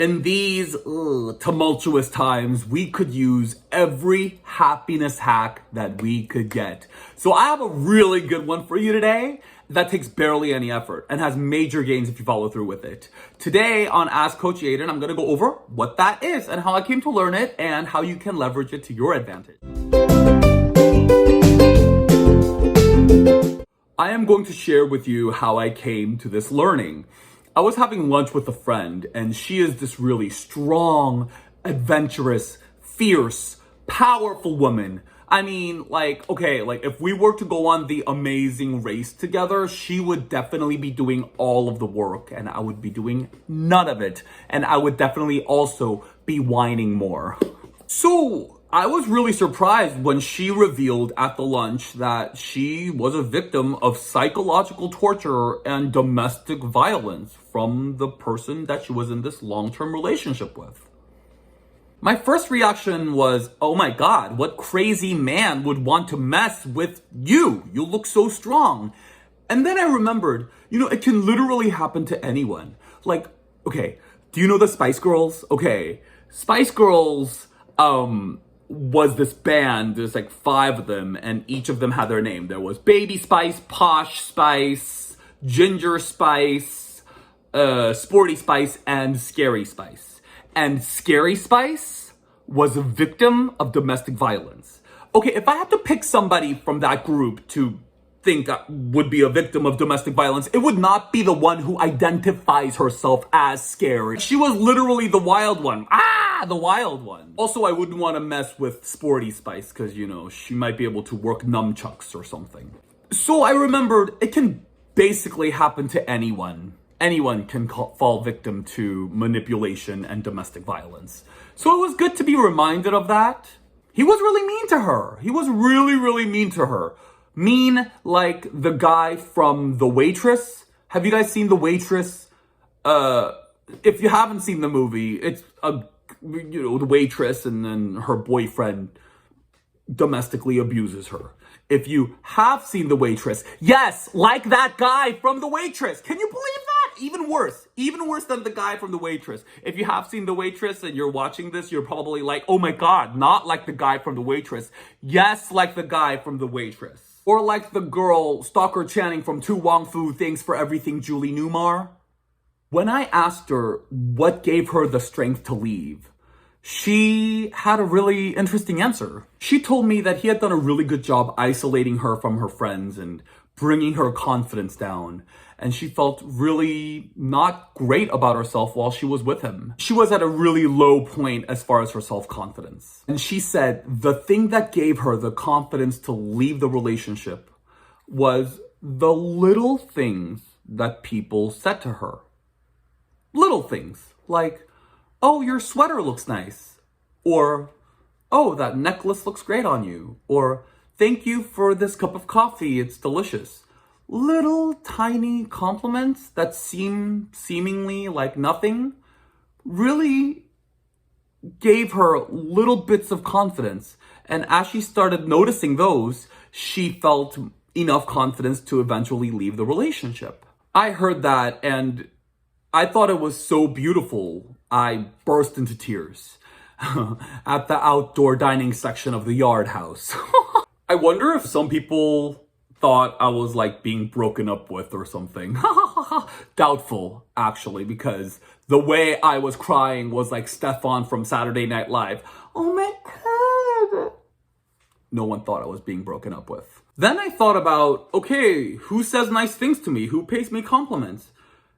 In these tumultuous times, we could use every happiness hack that we could get. So I have a really good one for you today that takes barely any effort and has major gains if you follow through with it. Today on Ask Coach Aidan, I'm going to go over what that is and how I came to learn it and how you can leverage it to your advantage. I am going to share with you how I came to this learning. I was having lunch with a friend, and she is this really strong, adventurous, fierce, powerful woman. I mean, if we were to go on the Amazing Race together, she would definitely be doing all of the work, and I would be doing none of it. And I would definitely also be whining more. So I was really surprised when she revealed at the lunch that she was a victim of psychological torture and domestic violence from the person that she was in this long-term relationship with. My first reaction was, oh my God, what crazy man would want to mess with you? You look so strong. And then I remembered, it can literally happen to anyone. Okay, do you know the Spice Girls? Okay, Spice Girls, was this band. There's 5 of them, and each of them had their name. There was Baby Spice, Posh Spice, Ginger Spice, Sporty Spice, and Scary Spice. And Scary Spice was a victim of domestic violence. Okay, if I had to pick somebody from that group to think would be a victim of domestic violence, it would not be the one who identifies herself as scary. She was literally the wild one. The wild one. Also, I wouldn't want to mess with Sporty Spice because, she might be able to work nunchucks or something. So I remembered it can basically happen to anyone. Anyone can fall victim to manipulation and domestic violence. So it was good to be reminded of that. He was really mean to her. He was really, really mean to her. Mean like the guy from The Waitress. Have you guys seen The Waitress? If you haven't seen the movie, it's the waitress and then her boyfriend domestically abuses her. If you have seen The Waitress, yes, like that guy from The Waitress. Can you believe that? Even worse than the guy from The Waitress. If you have seen The Waitress and you're watching this, you're probably like, oh my God, not like the guy from The Waitress. Yes, like the guy from The Waitress. Or like the girl, Stalker Channing from To Wong Fu, Thanks for Everything, Julie Newmar. When I asked her what gave her the strength to leave, she had a really interesting answer. She told me that he had done a really good job isolating her from her friends and bringing her confidence down. And she felt really not great about herself while she was with him. She was at a really low point as far as her self-confidence. And she said the thing that gave her the confidence to leave the relationship was the little things that people said to her. Little things like, oh, your sweater looks nice. Or, oh, that necklace looks great on you. Or, thank you for this cup of coffee, it's delicious. Little tiny compliments that seem seemingly like nothing really gave her little bits of confidence. And as she started noticing those, she felt enough confidence to eventually leave the relationship. I heard that and I thought it was so beautiful. I burst into tears at the outdoor dining section of the Yard House. I wonder if some people thought I was being broken up with or something. Doubtful, actually, because the way I was crying was like Stefan from Saturday Night Live. Oh my God. No one thought I was being broken up with. Then I thought about, okay, who says nice things to me? Who pays me compliments?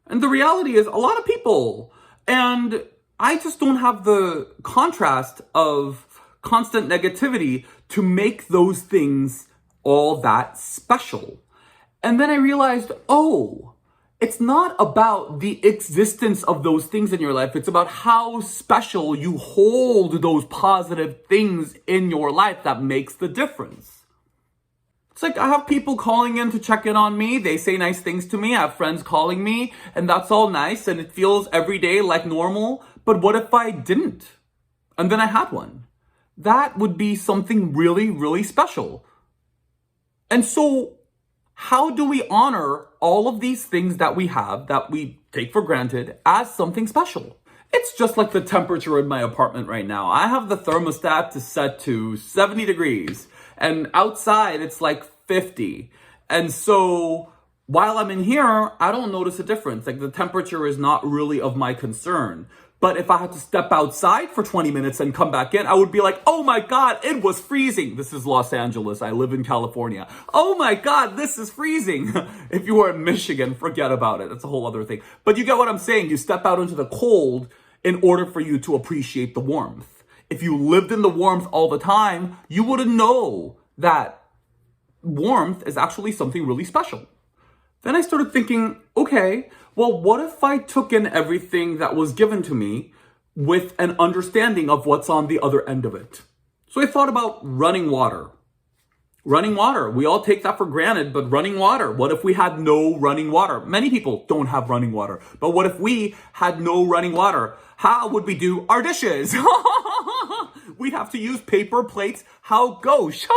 And the reality is a lot of people. And I just don't have the contrast of constant negativity to make those things all that special. And then I realized, oh, it's not about the existence of those things in your life. It's about how special you hold those positive things in your life that makes the difference. It's like I have people calling in to check in on me. They say nice things to me. I have friends calling me, and that's all nice, and it feels every day like normal. But what if I didn't? And then I had one. That would be something really, really special. And so how do we honor all of these things that we have, that we take for granted, as something special? It's just like the temperature in my apartment right now. I have the thermostat to set to 70 degrees and outside it's like 50. And so while I'm in here, I don't notice a difference. Like the temperature is not really of my concern. But if I had to step outside for 20 minutes and come back in, I would be like, oh my God, it was freezing. This is Los Angeles. I live in California. Oh my God, this is freezing. If you were in Michigan, forget about it. That's a whole other thing. But you get what I'm saying. You step out into the cold in order for you to appreciate the warmth. If you lived in the warmth all the time, you wouldn't know that warmth is actually something really special. Then I started thinking, okay, well, what if I took in everything that was given to me with an understanding of what's on the other end of it? So I thought about running water. Running water, we all take that for granted, but running water, what if we had no running water? Many people don't have running water, but what if we had no running water? How would we do our dishes? We'd have to use paper plates. How gauche.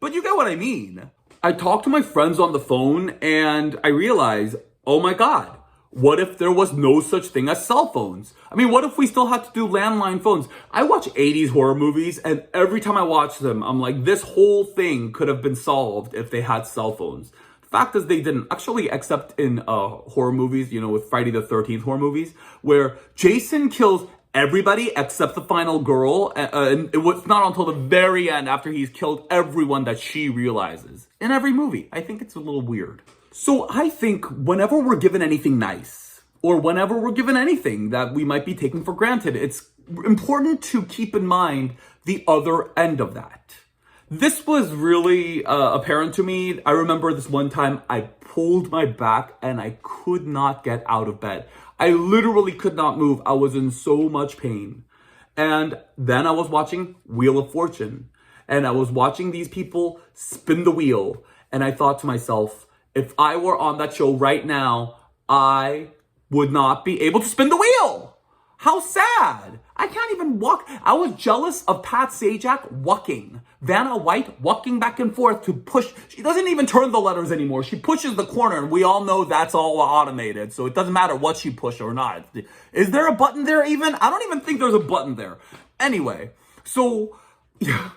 But you get what I mean. I talked to my friends on the phone and I realized, oh my God, what if there was no such thing as cell phones? I mean, what if we still had to do landline phones? I watch 80s horror movies and every time I watch them, I'm like, this whole thing could have been solved if they had cell phones. The fact is they didn't. Actually, except in horror movies, you know, with Friday the 13th horror movies, where Jason kills everybody except the final girl. And it was not until the very end, after he's killed everyone, that she realizes. In every movie. I think it's a little weird. So I think whenever we're given anything nice, or whenever we're given anything that we might be taking for granted, it's important to keep in mind the other end of that. This was really apparent to me. I remember this one time I pulled my back and I could not get out of bed. I literally could not move. I was in so much pain. And then I was watching Wheel of Fortune. And I was watching these people spin the wheel. And I thought to myself, if I were on that show right now, I would not be able to spin the wheel. How sad. I can't even walk. I was jealous of Pat Sajak walking. Vanna White walking back and forth to push. She doesn't even turn the letters anymore. She pushes the corner and we all know that's all automated. So it doesn't matter what she pushed or not. Is there a button there even? I don't even think there's a button there. Anyway, so yeah,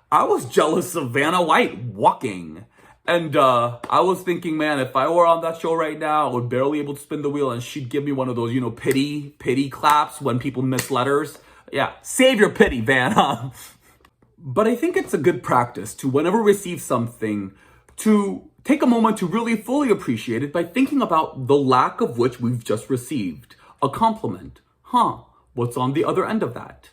I was jealous of Vanna White walking. And I was thinking, man, if I were on that show right now, I would barely able to spin the wheel and she'd give me one of those, you know, pity claps when people miss letters. Yeah, save your pity, Vanna. But I think it's a good practice to, whenever we receive something, to take a moment to really fully appreciate it by thinking about the lack of which we've just received. A compliment. What's on the other end of that?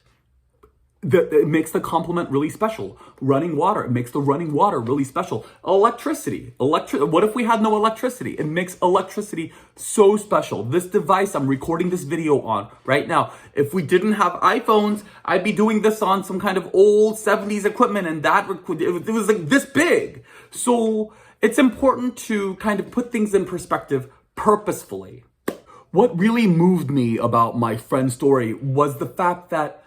It makes the compliment really special. Running water, it makes the running water really special. Electricity. What if we had no electricity? It makes electricity so special. This device I'm recording this video on right now, if we didn't have iPhones, I'd be doing this on some kind of old 70s equipment and it was like this big. So it's important to kind of put things in perspective purposefully. What really moved me about my friend's story was the fact that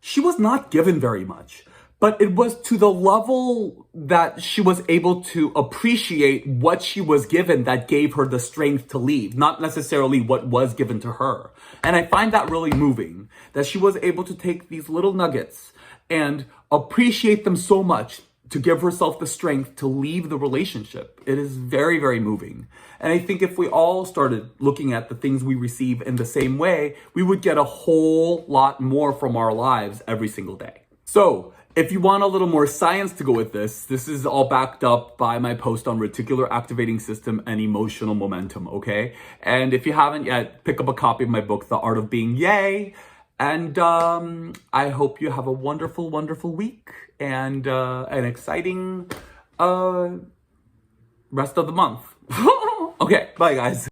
she was not given very much, but it was to the level that she was able to appreciate what she was given that gave her the strength to leave, not necessarily what was given to her. And I find that really moving, that she was able to take these little nuggets and appreciate them so much to give herself the strength to leave the relationship. It is very, very moving. And I think if we all started looking at the things we receive in the same way, we would get a whole lot more from our lives every single day. So if you want a little more science to go with this is all backed up by my post on reticular activating system and emotional momentum, okay? And if you haven't yet, pick up a copy of my book, The Art of Being Yay. And I hope you have a wonderful, wonderful week and an exciting rest of the month. Okay, bye guys.